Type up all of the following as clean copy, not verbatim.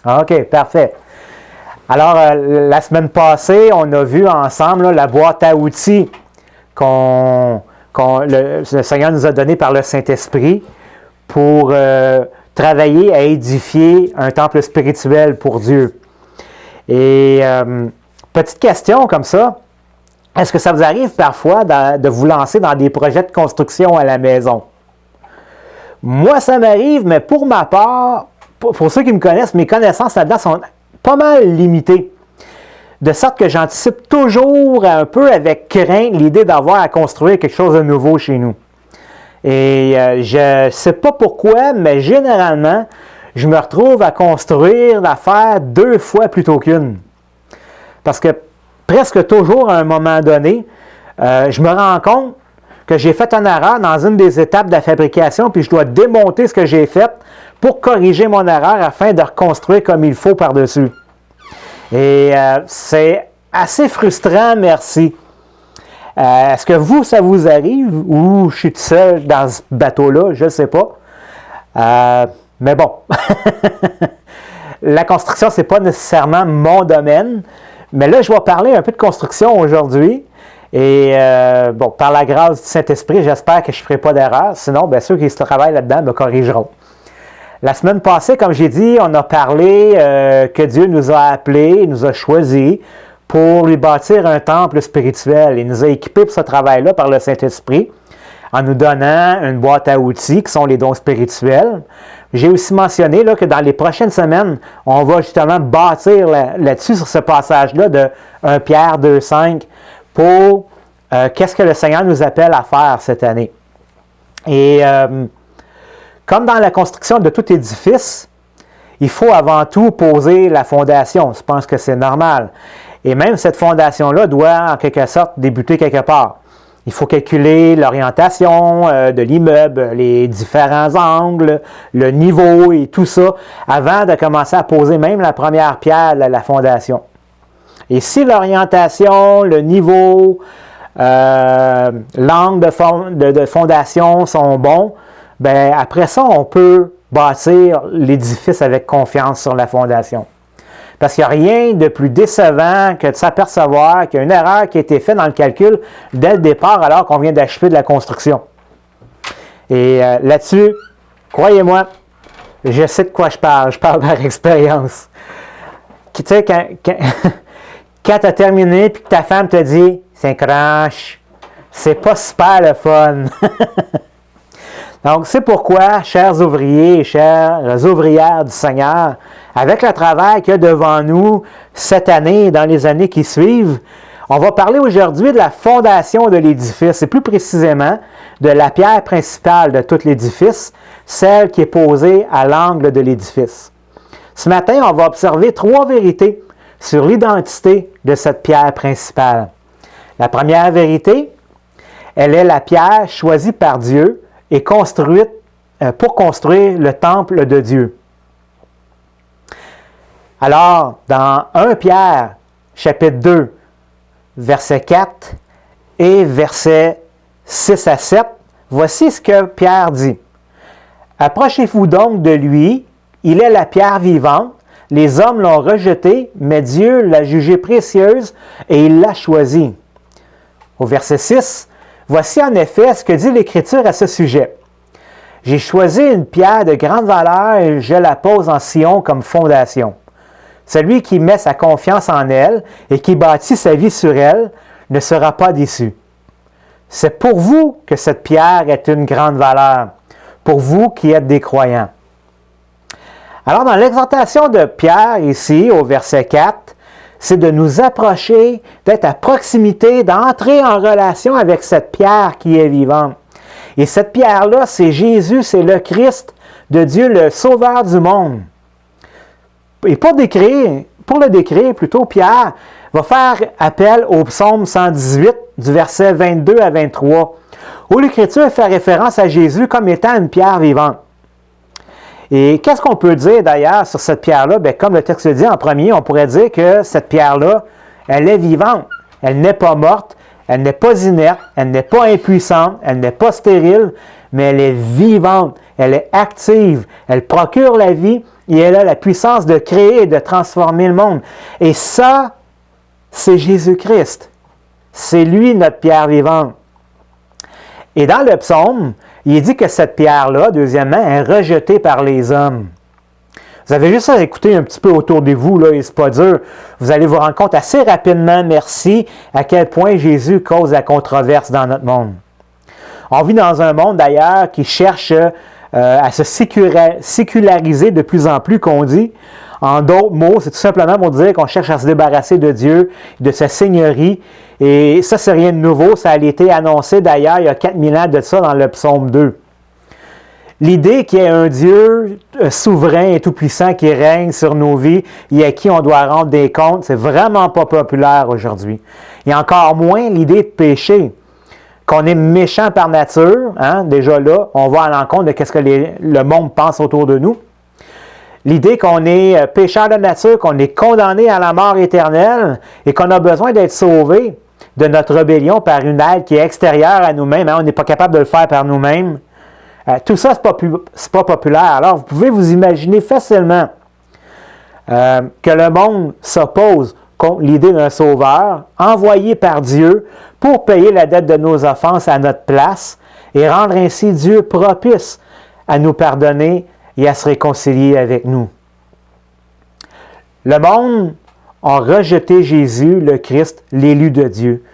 OK, parfait. Alors, la semaine passée, on a vu ensemble là, la boîte à outils le Seigneur nous a donnée par le Saint-Esprit pour travailler à édifier un temple spirituel pour Dieu. Et petite question comme ça, est-ce que ça vous arrive parfois de vous lancer dans des projets de construction à la maison? Moi, ça m'arrive, mais pour ma part, pour ceux qui me connaissent, mes connaissances là-dedans sont pas mal limitées. De sorte que j'anticipe toujours un peu avec crainte l'idée d'avoir à construire quelque chose de nouveau chez nous. Et je ne sais pas pourquoi, mais généralement, je me retrouve à construire l'affaire 2 fois plutôt qu'une. Parce que presque toujours, à un moment donné, je me rends compte que j'ai fait une erreur dans une des étapes de la fabrication, puis je dois démonter ce que j'ai fait pour corriger mon erreur afin de reconstruire comme il faut par-dessus. Et c'est assez frustrant, merci. Est-ce que vous, ça vous arrive ou je suis tout seul dans ce bateau-là? Je ne sais pas. Mais bon, la construction, ce n'est pas nécessairement mon domaine. Mais là, je vais parler un peu de construction aujourd'hui. Et bon, par la grâce du Saint-Esprit, j'espère que je ne ferai pas d'erreur. Sinon, bien ceux qui se travaillent là-dedans me corrigeront. La semaine passée, comme j'ai dit, on a parlé que Dieu nous a appelés, nous a choisis pour lui bâtir un temple spirituel. Il nous a équipés pour ce travail-là par le Saint-Esprit en nous donnant une boîte à outils qui sont les dons spirituels. J'ai aussi mentionné là, que dans les prochaines semaines, on va justement bâtir là-dessus, sur ce passage-là de 1 Pierre 2,5 pour qu'est-ce que le Seigneur nous appelle à faire cette année. Et comme dans la construction de tout édifice, il faut avant tout poser la fondation. Je pense que c'est normal. Et même cette fondation-là doit en quelque sorte débuter quelque part. Il faut calculer l'orientation de l'immeuble, les différents angles, le niveau et tout ça, avant de commencer à poser même la première pierre de la fondation. Et si l'orientation, le niveau, l'angle de fondation sont bons, bien après ça, on peut bâtir l'édifice avec confiance sur la fondation. Parce qu'il n'y a rien de plus décevant que de s'apercevoir qu'il y a une erreur qui a été faite dans le calcul dès le départ alors qu'on vient d'achever de la construction. Et là-dessus, croyez-moi, je sais de quoi je parle par expérience. Tu sais, quand tu as terminé et que ta femme te dit « c'est crash », c'est pas super le fun. Donc, c'est pourquoi, chers ouvriers et chères ouvrières du Seigneur, avec le travail qu'il y a devant nous cette année et dans les années qui suivent, on va parler aujourd'hui de la fondation de l'édifice et plus précisément de la pierre principale de tout l'édifice, celle qui est posée à l'angle de l'édifice. Ce matin, on va observer 3 vérités sur l'identité de cette pierre principale. La première vérité, elle est la pierre choisie par Dieu et construite pour construire le temple de Dieu. Alors, dans 1 Pierre, chapitre 2, verset 4 et verset 6 à 7, voici ce que Pierre dit. « Approchez-vous donc de lui, il est la pierre vivante, les hommes l'ont rejetée, mais Dieu l'a jugée précieuse et il l'a choisie. » Au verset 6, voici en effet ce que dit l'Écriture à ce sujet. « J'ai choisi une pierre de grande valeur et je la pose en Sion comme fondation. Celui qui met sa confiance en elle et qui bâtit sa vie sur elle ne sera pas déçu. C'est pour vous que cette pierre est une grande valeur, pour vous qui êtes des croyants. » Alors, dans l'exhortation de Pierre, ici, au verset 4, c'est de nous approcher, d'être à proximité, d'entrer en relation avec cette pierre qui est vivante. Et cette pierre-là, c'est Jésus, c'est le Christ de Dieu, le Sauveur du monde. Et pour le décrire, plutôt, Pierre va faire appel au psaume 118, du verset 22 à 23, où l'Écriture fait référence à Jésus comme étant une pierre vivante. Et qu'est-ce qu'on peut dire d'ailleurs sur cette pierre-là? Bien, comme le texte le dit en premier, on pourrait dire que cette pierre-là, elle est vivante. Elle n'est pas morte, elle n'est pas inerte, elle n'est pas impuissante, elle n'est pas stérile, mais elle est vivante, elle est active, elle procure la vie, Et elle a la puissance de créer et de transformer le monde. Et ça, c'est Jésus-Christ. C'est lui notre pierre vivante. Et dans le psaume, il est dit que cette pierre-là, deuxièmement, est rejetée par les hommes. Vous avez juste à écouter un petit peu autour de vous, là, et c'est pas dur. Vous allez vous rendre compte assez rapidement, merci, à quel point Jésus cause la controverse dans notre monde. On vit dans un monde, d'ailleurs, qui cherche à se séculariser de plus en plus, qu'on dit. En d'autres mots, c'est tout simplement pour dire qu'on cherche à se débarrasser de Dieu, de sa seigneurie. Et ça, c'est rien de nouveau. Ça a été annoncé, d'ailleurs, il y a 4000 ans de ça dans le psaume 2. L'idée qu'il y ait un Dieu souverain et tout-puissant qui règne sur nos vies et à qui on doit rendre des comptes, c'est vraiment pas populaire aujourd'hui. Il y a encore moins l'idée de péché, qu'on est méchant par nature. Hein? Déjà là, on va à l'encontre de ce que le monde pense autour de nous. L'idée qu'on est pécheur de nature, qu'on est condamné à la mort éternelle et qu'on a besoin d'être sauvé de notre rébellion par une aide qui est extérieure à nous-mêmes. Hein? On n'est pas capable de le faire par nous-mêmes. Tout ça, c'est pas populaire. Alors, vous pouvez vous imaginer facilement que le monde s'oppose contre l'idée d'un sauveur envoyé par Dieu pour payer la dette de nos offenses à notre place et rendre ainsi Dieu propice à nous pardonner et à se réconcilier avec nous. Le monde a rejeté Jésus, le Christ, l'élu de Dieu.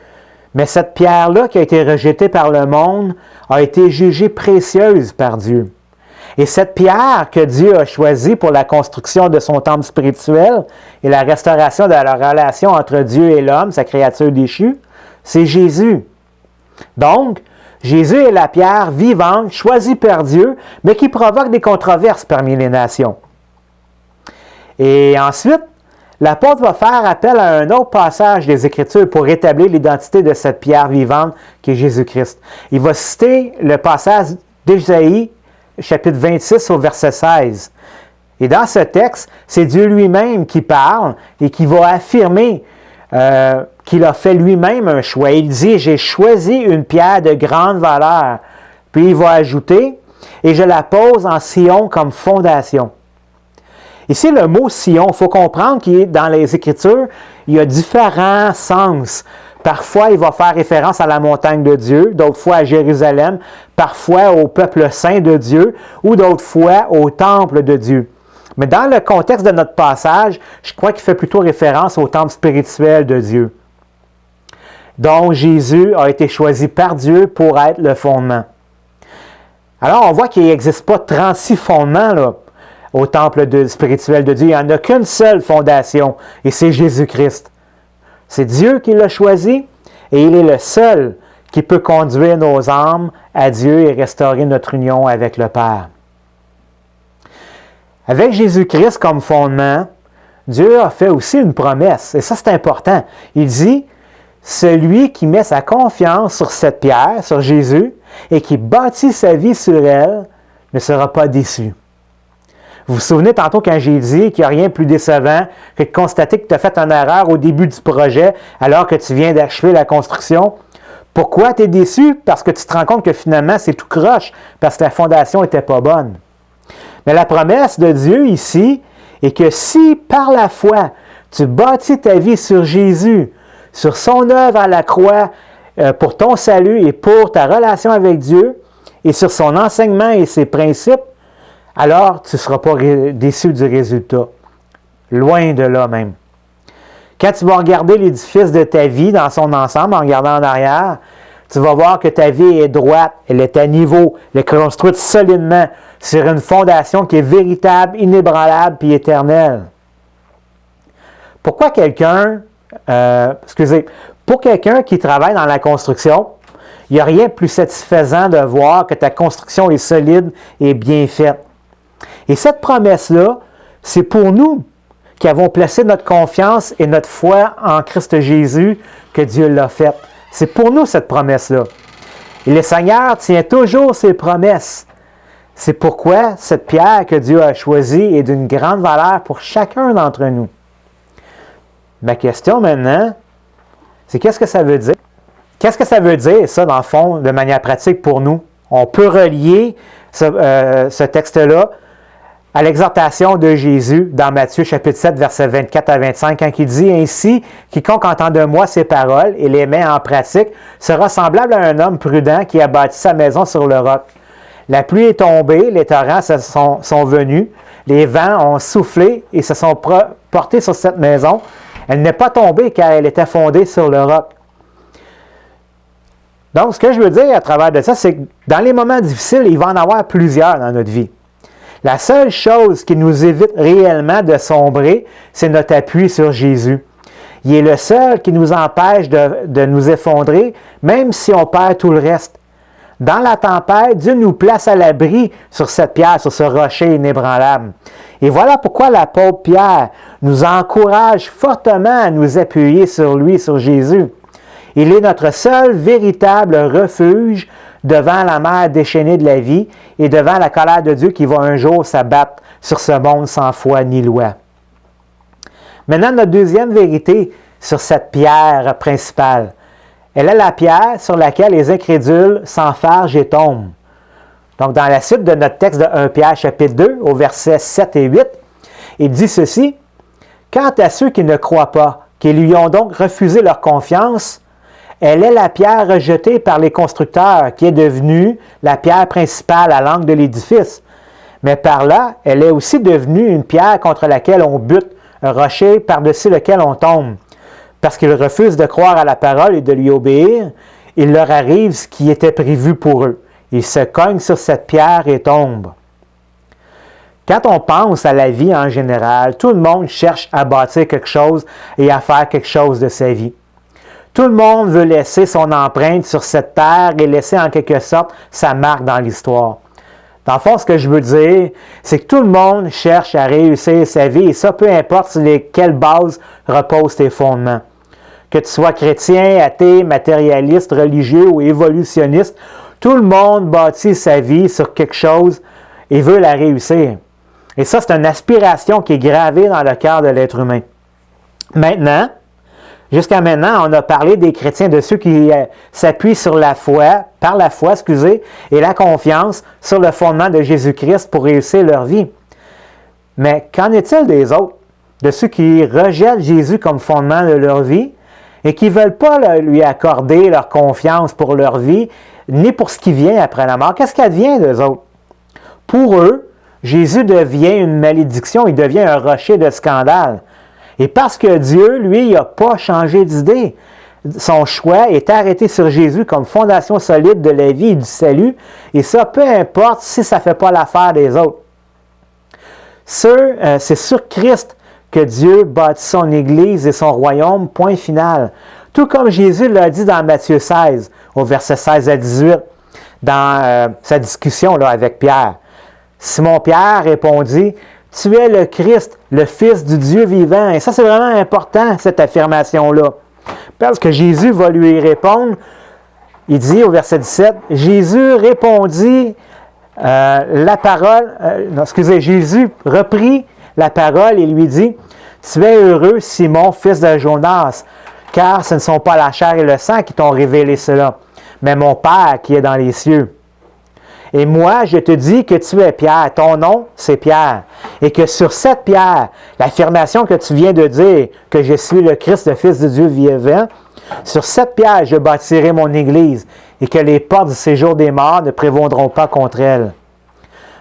Mais cette pierre-là qui a été rejetée par le monde a été jugée précieuse par Dieu. Et cette pierre que Dieu a choisie pour la construction de son temple spirituel et la restauration de la relation entre Dieu et l'homme, sa créature déchue, c'est Jésus. Donc, Jésus est la pierre vivante, choisie par Dieu, mais qui provoque des controverses parmi les nations. Et ensuite, l'apôtre va faire appel à un autre passage des Écritures pour établir l'identité de cette pierre vivante qui est Jésus-Christ. Il va citer le passage d'Ésaïe, chapitre 26 au verset 16. Et dans ce texte, c'est Dieu lui-même qui parle et qui va affirmer qu'il a fait lui-même un choix. Il dit « J'ai choisi une pierre de grande valeur ». Puis il va ajouter « Et je la pose en Sion comme fondation ». Ici, le mot Sion, il faut comprendre qu'il dans les Écritures, il y a différents sens. Parfois, il va faire référence à la montagne de Dieu, d'autres fois à Jérusalem, parfois au peuple saint de Dieu, ou d'autres fois au temple de Dieu. Mais dans le contexte de notre passage, je crois qu'il fait plutôt référence au temple spirituel de Dieu. Donc, Jésus a été choisi par Dieu pour être le fondement. Alors, on voit qu'il n'existe pas 36 fondements là, au temple spirituel de Dieu. Il n'y en a qu'une seule fondation, et c'est Jésus-Christ. C'est Dieu qui l'a choisi, et il est le seul qui peut conduire nos âmes à Dieu et restaurer notre union avec le Père. Avec Jésus-Christ comme fondement, Dieu a fait aussi une promesse, et ça c'est important. Il dit, celui qui met sa confiance sur cette pierre, sur Jésus, et qui bâtit sa vie sur elle, ne sera pas déçu. Vous vous souvenez tantôt quand j'ai dit qu'il n'y a rien de plus décevant que de constater que tu as fait une erreur au début du projet alors que tu viens d'achever la construction. Pourquoi tu es déçu? Parce que tu te rends compte que finalement c'est tout croche, parce que la fondation n'était pas bonne. Mais la promesse de Dieu ici est que si par la foi tu bâtis ta vie sur Jésus, sur son œuvre à la croix pour ton salut et pour ta relation avec Dieu, et sur son enseignement et ses principes, alors tu ne seras pas déçu du résultat. Loin de là même. Quand tu vas regarder l'édifice de ta vie dans son ensemble, en regardant en arrière, tu vas voir que ta vie est droite, elle est à niveau, elle est construite solidement sur une fondation qui est véritable, inébranlable et éternelle. Pourquoi pour quelqu'un qui travaille dans la construction, il n'y a rien de plus satisfaisant de voir que ta construction est solide et bien faite. Et cette promesse-là, c'est pour nous qui avons placé notre confiance et notre foi en Christ Jésus que Dieu l'a faite. C'est pour nous cette promesse-là. Et le Seigneur tient toujours ses promesses. C'est pourquoi cette pierre que Dieu a choisie est d'une grande valeur pour chacun d'entre nous. Ma question maintenant, c'est qu'est-ce que ça veut dire? Qu'est-ce que ça veut dire, ça, dans le fond, de manière pratique pour nous? On peut relier ce texte-là à l'exhortation de Jésus dans Matthieu chapitre 7, versets 24 à 25, quand il dit « Ainsi, quiconque entend de moi ces paroles et les met en pratique sera semblable à un homme prudent qui a bâti sa maison sur le roc. La pluie est tombée, les torrents sont venus, les vents ont soufflé et se sont portés sur cette maison. Elle n'est pas tombée car elle était fondée sur le roc. » Donc, ce que je veux dire à travers de ça, c'est que dans les moments difficiles, il va en avoir plusieurs dans notre vie. La seule chose qui nous évite réellement de sombrer, c'est notre appui sur Jésus. Il est le seul qui nous empêche de nous effondrer, même si on perd tout le reste. Dans la tempête, Dieu nous place à l'abri sur cette pierre, sur ce rocher inébranlable. Et voilà pourquoi l'apôtre Pierre nous encourage fortement à nous appuyer sur lui, sur Jésus. Il est notre seul véritable refuge devant la mer déchaînée de la vie et devant la colère de Dieu qui va un jour s'abattre sur ce monde sans foi ni loi. Maintenant, notre deuxième vérité sur cette pierre principale. Elle est la pierre sur laquelle les incrédules s'enfargent et tombent. Donc, dans la suite de notre texte de 1 Pierre chapitre 2, au versets 7 et 8, il dit ceci: « Quant à ceux qui ne croient pas, qui lui ont donc refusé leur confiance, elle est la pierre rejetée par les constructeurs, qui est devenue la pierre principale à l'angle de l'édifice. Mais par là, elle est aussi devenue une pierre contre laquelle on bute, un rocher par-dessus lequel on tombe. Parce qu'ils refusent de croire à la parole et de lui obéir, il leur arrive ce qui était prévu pour eux. Ils se cognent sur cette pierre et tombent. » Quand on pense à la vie en général, tout le monde cherche à bâtir quelque chose et à faire quelque chose de sa vie. Tout le monde veut laisser son empreinte sur cette terre et laisser en quelque sorte sa marque dans l'histoire. Dans le fond, ce que je veux dire, c'est que tout le monde cherche à réussir sa vie et ça, peu importe sur quelles bases reposent tes fondements. Que tu sois chrétien, athée, matérialiste, religieux ou évolutionniste, tout le monde bâtit sa vie sur quelque chose et veut la réussir. Et ça, c'est une aspiration qui est gravée dans le cœur de l'être humain. Jusqu'à maintenant, on a parlé des chrétiens, de ceux qui s'appuient sur la foi, et la confiance sur le fondement de Jésus-Christ pour réussir leur vie. Mais qu'en est-il des autres, de ceux qui rejettent Jésus comme fondement de leur vie et qui ne veulent pas lui accorder leur confiance pour leur vie, ni pour ce qui vient après la mort? Qu'est-ce qui advient d'eux autres? Pour eux, Jésus devient une malédiction, il devient un rocher de scandale. Et parce que Dieu, lui, n'a pas changé d'idée, son choix est arrêté sur Jésus comme fondation solide de la vie et du salut, et ça, peu importe si ça ne fait pas l'affaire des autres. C'est sur Christ que Dieu bâtit son Église et son royaume, point final. Tout comme Jésus l'a dit dans Matthieu 16, au verset 16 à 18, dans sa discussion là, avec Pierre. Simon-Pierre répondit: « Tu es le Christ, le Fils du Dieu vivant. » Et ça, c'est vraiment important, cette affirmation-là. Parce que Jésus va lui répondre, il dit au verset 17, Jésus répondit Jésus reprit la parole et lui dit: « Tu es heureux, Simon, fils de Jonas, car ce ne sont pas la chair et le sang qui t'ont révélé cela, mais mon Père qui est dans les cieux. Et moi, je te dis que tu es Pierre, ton nom, c'est Pierre, et que sur cette pierre, l'affirmation que tu viens de dire, que je suis le Christ, le Fils de Dieu vivant, sur cette pierre, je bâtirai mon Église, et que les portes du séjour des morts ne prévaudront pas contre elle. »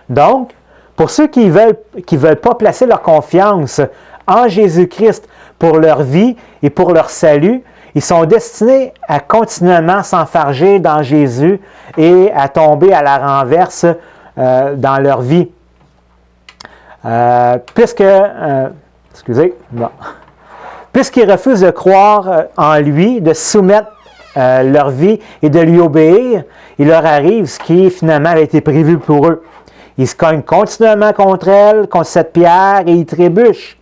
Donc, pour ceux qui veulent pas placer leur confiance en Jésus-Christ pour leur vie et pour leur salut, ils sont destinés à continuellement s'enfarger dans Jésus et à tomber à la renverse dans leur vie. Puisqu'ils refusent de croire en lui, de soumettre leur vie et de lui obéir, il leur arrive ce qui finalement a été prévu pour eux. Ils se cognent continuellement contre elle, contre cette pierre, et ils trébuchent.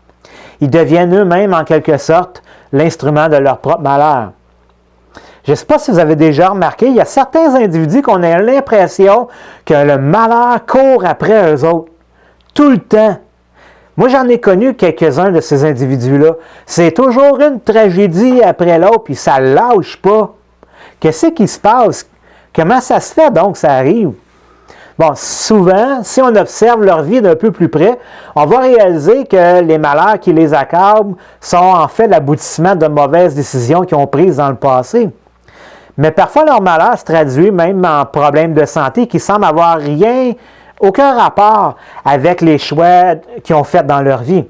Ils deviennent eux-mêmes, en quelque sorte, l'instrument de leur propre malheur. Je ne sais pas si vous avez déjà remarqué, il y a certains individus qu'on a l'impression que le malheur court après eux autres, tout le temps. Moi, j'en ai connu quelques-uns de ces individus-là. C'est toujours une tragédie après l'autre, puis ça ne lâche pas. Qu'est-ce qui se passe? Comment ça se fait donc, ça arrive? Bon, souvent, si on observe leur vie d'un peu plus près, on va réaliser que les malheurs qui les accablent sont en fait l'aboutissement de mauvaises décisions qu'ils ont prises dans le passé. Mais parfois, leur malheur se traduit même en problèmes de santé qui semblent avoir aucun rapport avec les choix qu'ils ont faits dans leur vie.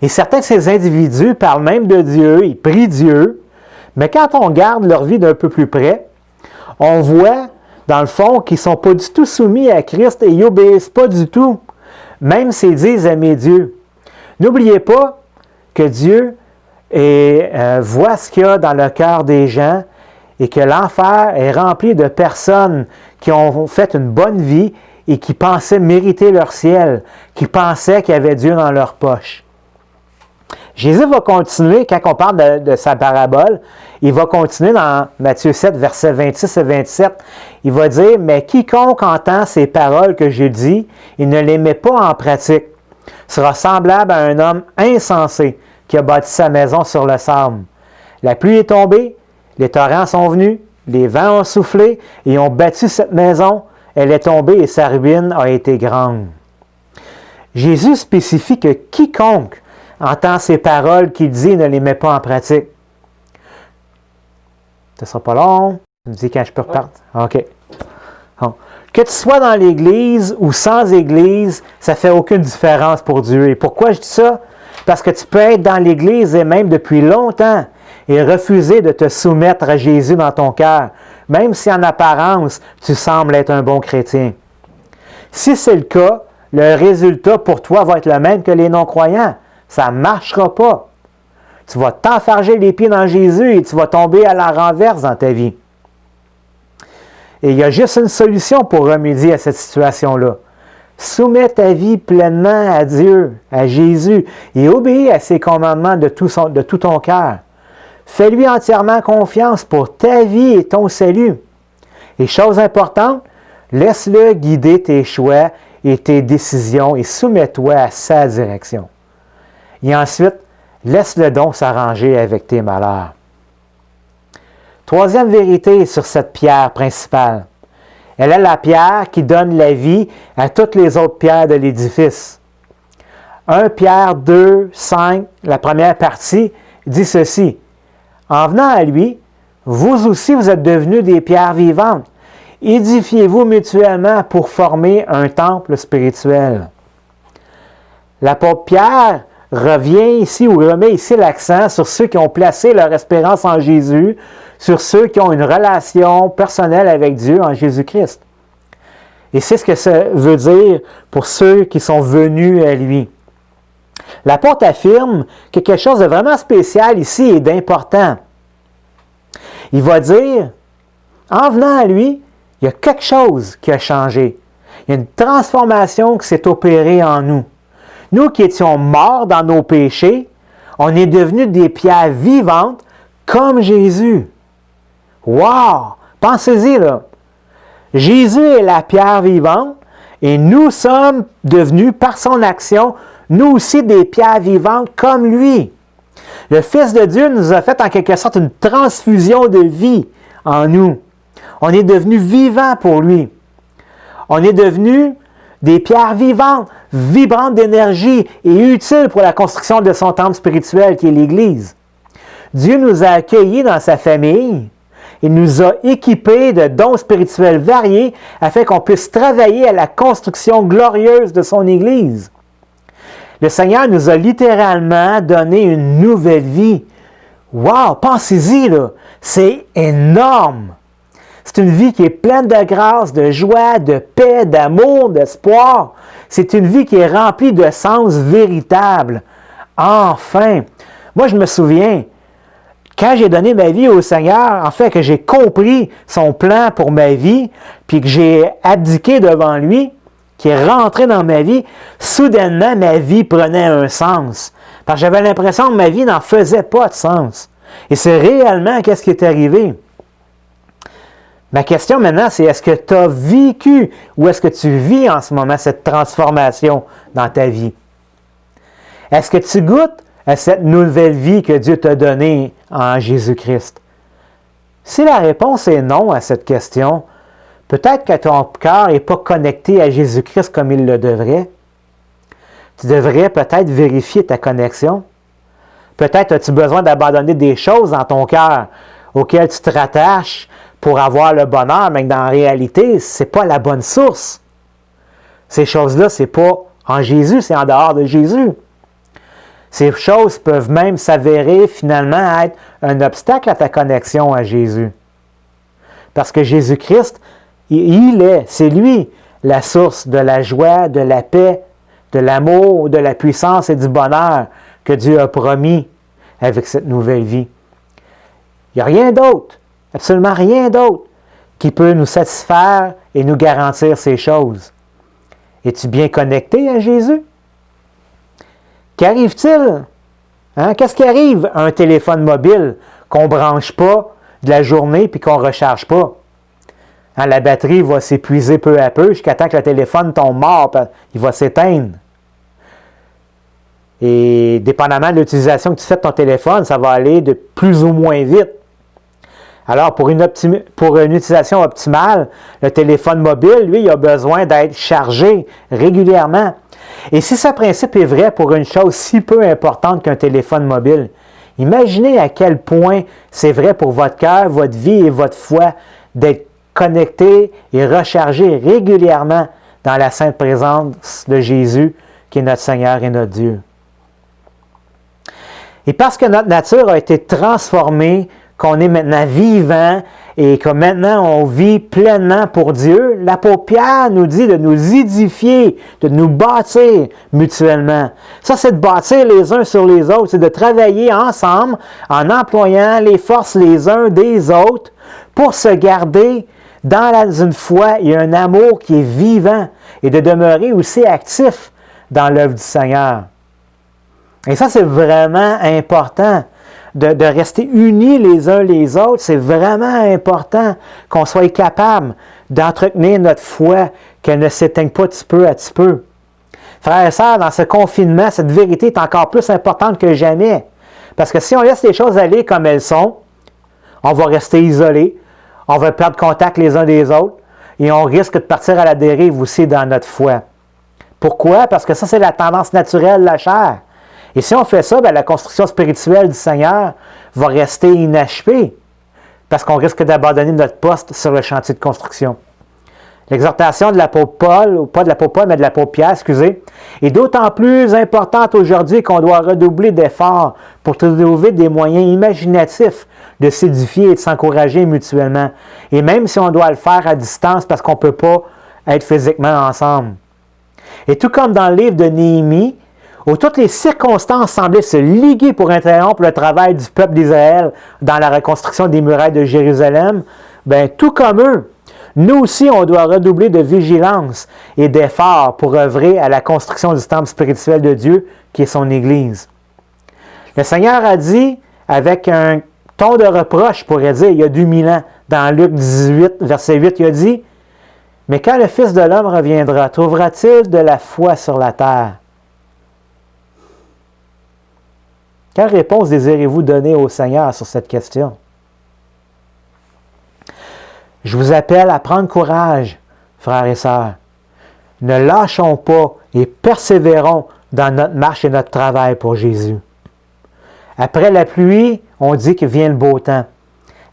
Et certains de ces individus parlent même de Dieu, ils prient Dieu, mais quand on regarde leur vie d'un peu plus près, on voit, dans le fond, qu'ils ne sont pas du tout soumis à Christ et ils n'obéissent pas du tout, même s'ils disent aimer Dieu. N'oubliez pas que Dieu voit ce qu'il y a dans le cœur des gens et que l'enfer est rempli de personnes qui ont fait une bonne vie et qui pensaient mériter leur ciel, qui pensaient qu'il y avait Dieu dans leur poche. Jésus va continuer, quand on parle de sa parabole, il va continuer dans Matthieu 7, versets 26 et 27. Il va dire, « Mais quiconque entend ces paroles que je dis et ne les met pas en pratique, sera semblable à un homme insensé qui a bâti sa maison sur le sable. La pluie est tombée, les torrents sont venus, les vents ont soufflé et ont battu cette maison. Elle est tombée et sa ruine a été grande. » Jésus spécifie que quiconque entend ces paroles qu'il dit et ne les met pas en pratique. Ce ne sera pas long. Tu me dis quand je peux repartir? OK. Bon. Que tu sois dans l'Église ou sans Église, ça ne fait aucune différence pour Dieu. Et pourquoi je dis ça? Parce que tu peux être dans l'Église et même depuis longtemps et refuser de te soumettre à Jésus dans ton cœur, même si en apparence, tu sembles être un bon chrétien. Si c'est le cas, le résultat pour toi va être le même que les non-croyants. Ça ne marchera pas. Tu vas t'enfarger les pieds dans Jésus et tu vas tomber à la renverse dans ta vie. Et il y a juste une solution pour remédier à cette situation-là. Soumets ta vie pleinement à Dieu, à Jésus, et obéis à ses commandements de tout ton cœur. Fais-lui entièrement confiance pour ta vie et ton salut. Et chose importante, laisse-le guider tes choix et tes décisions et soumets-toi à sa direction. Et ensuite, laisse-le donc s'arranger avec tes malheurs. Troisième vérité sur cette pierre principale. Elle est la pierre qui donne la vie à toutes les autres pierres de l'édifice. 1 Pierre 2, 5, la première partie, dit ceci. En venant à lui, vous aussi vous êtes devenus des pierres vivantes. Édifiez-vous mutuellement pour former un temple spirituel. L'apôtre Pierre revient ici ou remet ici l'accent sur ceux qui ont placé leur espérance en Jésus, sur ceux qui ont une relation personnelle avec Dieu en Jésus-Christ. Et c'est ce que ça veut dire pour ceux qui sont venus à lui. L'apôtre affirme que quelque chose de vraiment spécial ici et d'important. Il va dire, en venant à lui, il y a quelque chose qui a changé. Il y a une transformation qui s'est opérée en nous. Nous qui étions morts dans nos péchés, on est devenus des pierres vivantes comme Jésus. Wow! Pensez-y là. Jésus est la pierre vivante et nous sommes devenus par son action, nous aussi des pierres vivantes comme lui. Le Fils de Dieu nous a fait en quelque sorte une transfusion de vie en nous. On est devenus vivants pour lui. On est devenus des pierres vivantes, vibrantes d'énergie et utiles pour la construction de son temple spirituel qui est l'Église. Dieu nous a accueillis dans sa famille. Il nous a équipés de dons spirituels variés afin qu'on puisse travailler à la construction glorieuse de son Église. Le Seigneur nous a littéralement donné une nouvelle vie. Wow! Pensez-y, là! C'est énorme! C'est une vie qui est pleine de grâce, de joie, de paix, d'amour, d'espoir. C'est une vie qui est remplie de sens véritable. Enfin! Moi, je me souviens, quand j'ai donné ma vie au Seigneur, en fait, que j'ai compris son plan pour ma vie, puis que j'ai abdiqué devant lui, qui est rentré dans ma vie, soudainement, ma vie prenait un sens. Parce que j'avais l'impression que ma vie n'en faisait pas de sens. Et c'est réellement qu'est-ce qui est arrivé. Ma question maintenant, c'est est-ce que tu as vécu ou est-ce que tu vis en ce moment cette transformation dans ta vie? Est-ce que tu goûtes à cette nouvelle vie que Dieu t'a donnée en Jésus-Christ? Si la réponse est non à cette question, Peut-être que ton cœur n'est pas connecté à Jésus-Christ comme il le devrait. Tu devrais peut-être vérifier ta connexion. Peut-être as-tu besoin d'abandonner des choses dans ton cœur auxquelles tu te rattaches pour avoir le bonheur, mais que dans la réalité, ce n'est pas la bonne source. Ces choses-là, ce n'est pas en Jésus, c'est en dehors de Jésus. Ces choses peuvent même s'avérer finalement être un obstacle à ta connexion à Jésus. Parce que Jésus-Christ, c'est lui la source de la joie, de la paix, de l'amour, de la puissance et du bonheur que Dieu a promis avec cette nouvelle vie. Il n'y a rien d'autre, absolument rien d'autre, qui peut nous satisfaire et nous garantir ces choses. Es-tu bien connecté à Jésus? Qu'arrive-t-il? Qu'est-ce qui arrive à un téléphone mobile qu'on ne branche pas de la journée et qu'on ne recharge pas? La batterie va s'épuiser peu à peu jusqu'à temps que le téléphone tombe mort, il va s'éteindre. Et dépendamment de l'utilisation que tu fais de ton téléphone, ça va aller de plus ou moins vite. Alors, pour une utilisation optimale, le téléphone mobile, lui, il a besoin d'être chargé régulièrement. Et si ce principe est vrai pour une chose si peu importante qu'un téléphone mobile, imaginez à quel point c'est vrai pour votre cœur, votre vie et votre foi d'être connecté et rechargé régulièrement dans la sainte présence de Jésus, qui est notre Seigneur et notre Dieu. Et parce que notre nature a été transformée, qu'on est maintenant vivant et que maintenant on vit pleinement pour Dieu, l'apôtre Pierre nous dit de nous édifier, de nous bâtir mutuellement. Ça, c'est de bâtir les uns sur les autres, c'est de travailler ensemble en employant les forces les uns des autres pour se garder dans une foi et un amour qui est vivant et de demeurer aussi actif dans l'œuvre du Seigneur. Et ça, c'est vraiment important. De rester unis les uns les autres, c'est vraiment important qu'on soit capable d'entretenir notre foi, qu'elle ne s'éteigne pas petit peu à petit peu. Frères et sœurs, dans ce confinement, cette vérité est encore plus importante que jamais. Parce que si on laisse les choses aller comme elles sont, on va rester isolés, on va perdre contact les uns des autres et on risque de partir à la dérive aussi dans notre foi. Pourquoi? Parce que ça, c'est la tendance naturelle de la chair. Et si on fait ça, la construction spirituelle du Seigneur va rester inachevée parce qu'on risque d'abandonner notre poste sur le chantier de construction. L'exhortation de l'apôtre Paul, ou pas de l'apôtre Paul, mais de l'apôtre Pierre, est d'autant plus importante aujourd'hui qu'on doit redoubler d'efforts pour trouver des moyens imaginatifs de s'édifier et de s'encourager mutuellement. Et même si on doit le faire à distance parce qu'on ne peut pas être physiquement ensemble. Et tout comme dans le livre de Néhémie, où toutes les circonstances semblaient se liguer pour interrompre le travail du peuple d'Israël dans la reconstruction des murailles de Jérusalem, tout comme eux, nous aussi, on doit redoubler de vigilance et d'efforts pour œuvrer à la construction du temple spirituel de Dieu, qui est son Église. Le Seigneur a dit, avec un ton de reproche, je pourrais dire, il y a 2000 ans, dans Luc 18, verset 8, il a dit, « Mais quand le Fils de l'homme reviendra, trouvera-t-il de la foi sur la terre? » Quelle réponse désirez-vous donner au Seigneur sur cette question? Je vous appelle à prendre courage, frères et sœurs. Ne lâchons pas et persévérons dans notre marche et notre travail pour Jésus. Après la pluie, on dit que vient le beau temps.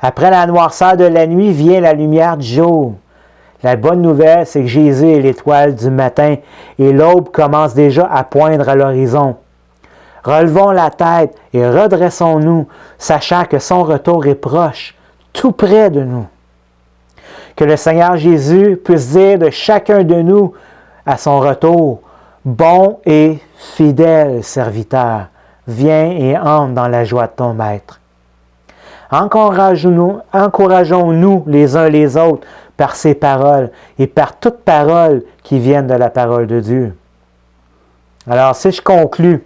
Après la noirceur de la nuit, vient la lumière du jour. La bonne nouvelle, c'est que Jésus est l'étoile du matin et l'aube commence déjà à poindre à l'horizon. Relevons la tête et redressons-nous, sachant que son retour est proche, tout près de nous. Que le Seigneur Jésus puisse dire de chacun de nous à son retour, « Bon et fidèle serviteur, viens et entre dans la joie de ton Maître. » Encourageons-nous les uns les autres par ces paroles et par toutes paroles qui viennent de la parole de Dieu. Alors, si je conclus,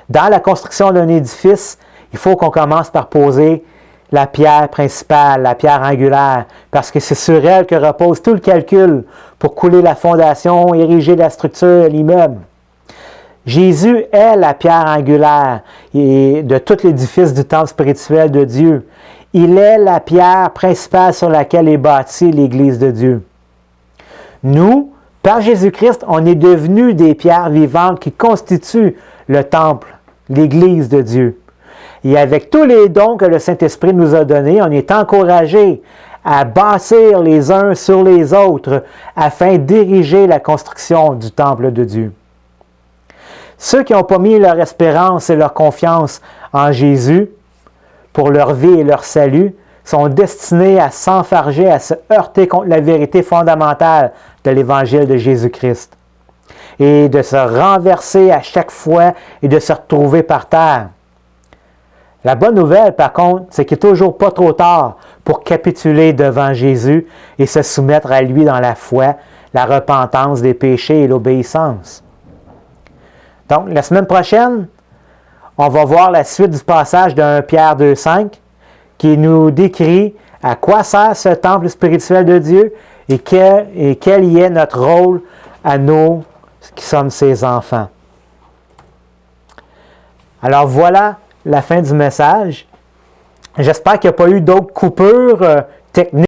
dans la construction d'un édifice, il faut qu'on commence par poser la pierre principale, la pierre angulaire, parce que c'est sur elle que repose tout le calcul pour couler la fondation, ériger la structure, l'immeuble. Jésus est la pierre angulaire de tout l'édifice du temple spirituel de Dieu. Il est la pierre principale sur laquelle est bâtie l'Église de Dieu. Nous, par Jésus-Christ, on est devenus des pierres vivantes qui constituent le temple, l'Église de Dieu. Et avec tous les dons que le Saint-Esprit nous a donnés, on est encouragés à bâtir les uns sur les autres afin de diriger la construction du temple de Dieu. Ceux qui n'ont pas mis leur espérance et leur confiance en Jésus pour leur vie et leur salut sont destinés à s'enfarger, à se heurter contre la vérité fondamentale de l'Évangile de Jésus-Christ et de se renverser à chaque fois et de se retrouver par terre. La bonne nouvelle, par contre, c'est qu'il n'est toujours pas trop tard pour capituler devant Jésus et se soumettre à lui dans la foi, la repentance des péchés et l'obéissance. Donc, la semaine prochaine, on va voir la suite du passage de 1 Pierre 2,5 qui nous décrit à quoi sert ce temple spirituel de Dieu et quel y est notre rôle à nous qui sommes ses enfants. Alors voilà la fin du message. J'espère qu'il n'y a pas eu d'autres coupures techniques.